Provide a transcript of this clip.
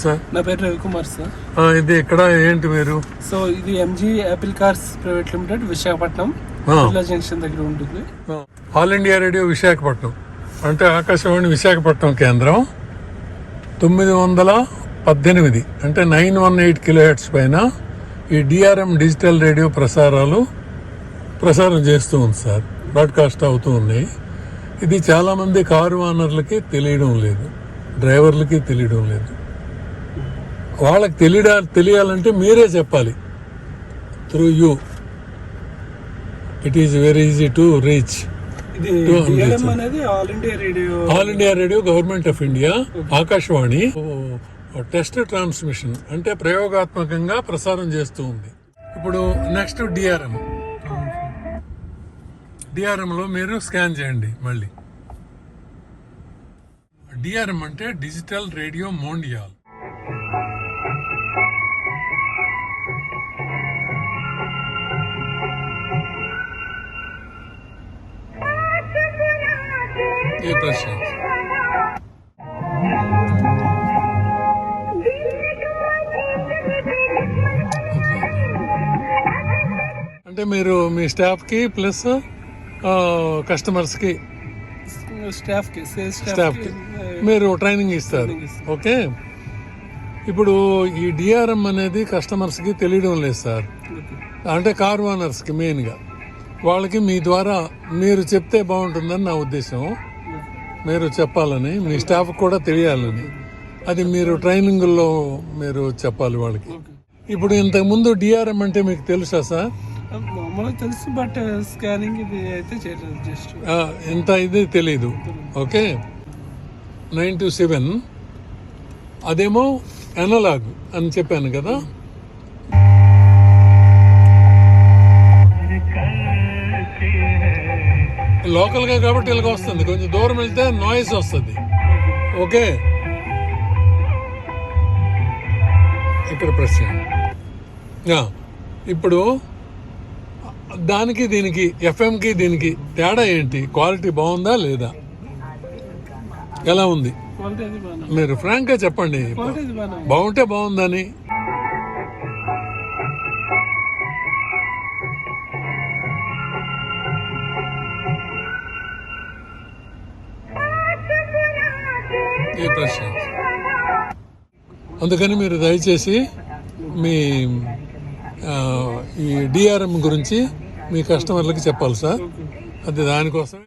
Sir నా పేరు Ravikumar sir. ఇది ఇక్కడ ఏంటి మీరు? సో ఇది MG Apple cars private limited Visakhapatnam జిల్లా జంక్షన్ దగ్గర ఉంటుంది. ఆల్ ఇండియా రేడియో విశాఖపట్నం అంటే ఆకాశవాణి విశాఖపట్నం కేంద్రం 918 అంటే 918 కిలోహెర్ట్జ్ పైన ఈ డిఆర్ఎం డిజిటల్ రేడియో ప్రసారం చేస్తూ ఉంది సార్. బ్రాడ్కాస్ట్ అవుతూ ఉన్నాయి. ఇది చాలామంది కారు ఓనర్లకి తెలియడం లేదు, డ్రైవర్లకి తెలియడం లేదు. వాళ్ళకి తెలియాలంటే మీరే చెప్పాలి. Through you it is very easy to reach. All India radio government of India Akashvani test transmission అంటే ప్రయోగాత్మకంగా ప్రసారం చేస్తూ ఉంది. ఇప్పుడు నెక్స్ట్ డిఆర్ఎం లో మీరు స్కాన్ చేయండి. మళ్ళీ డిఆర్ఎం అంటే డిజిటల్ రేడియో మోండియాల్. ఏ ప్రశ్న? అంటే మీరు మీ స్టాఫ్ కి ప్లస్ కస్టమర్స్ కి స్టాఫ్ కి మీరు ట్రైనింగ్ ఇస్తారు. ఓకే. ఇప్పుడు ఈ డిఆర్ఎం అనేది కస్టమర్స్ కి తెలియడం లేదు సార్. అంటే కార్ ఓనర్స్ కి మెయిన్ గా వాళ్ళకి మీ ద్వారా మీరు చెప్తే బాగుంటుందని నా ఉద్దేశం. మీరు చెప్పాలని, మీ స్టాఫ్ కూడా తెలియాలని, అది మీరు ట్రైనింగ్లో మీరు చెప్పాలి వాళ్ళకి. ఇప్పుడు ఇంతకు ముందు డిఆర్ఎం అంటే మీకు తెలుసా సార్? తెలుసు, బట్ స్కానింగ్ ఇది అయితే జస్ట్ ఇంత ఇది తెలీదు. ఓకే. 9 to 7 అదేమో అనలాగ్ అని చెప్పాను కదా. లోకల్ గా కాబట్టి ఇలాగ వస్తుంది. కొంచెం దూరం వెళ్తే నాయిస్ వస్తుంది. ఓకే. ఇక్కడ ప్రశ్న, ఇప్పుడు దానికి దీనికి ఎఫ్ఎంకి దీనికి తేడా ఏంటి? క్వాలిటీ బాగుందా లేదా? ఎలా ఉంది? మీరు ఫ్రాంక్ గా చెప్పండి. బాగుంటే బాగుందని. ఏ ప్రశ్న? అందుకని మీరు దయచేసి మీ ఈ డిఆర్ఎం గురించి మీ కస్టమర్లకి చెప్పాలి సార్. అది దానికోసమే.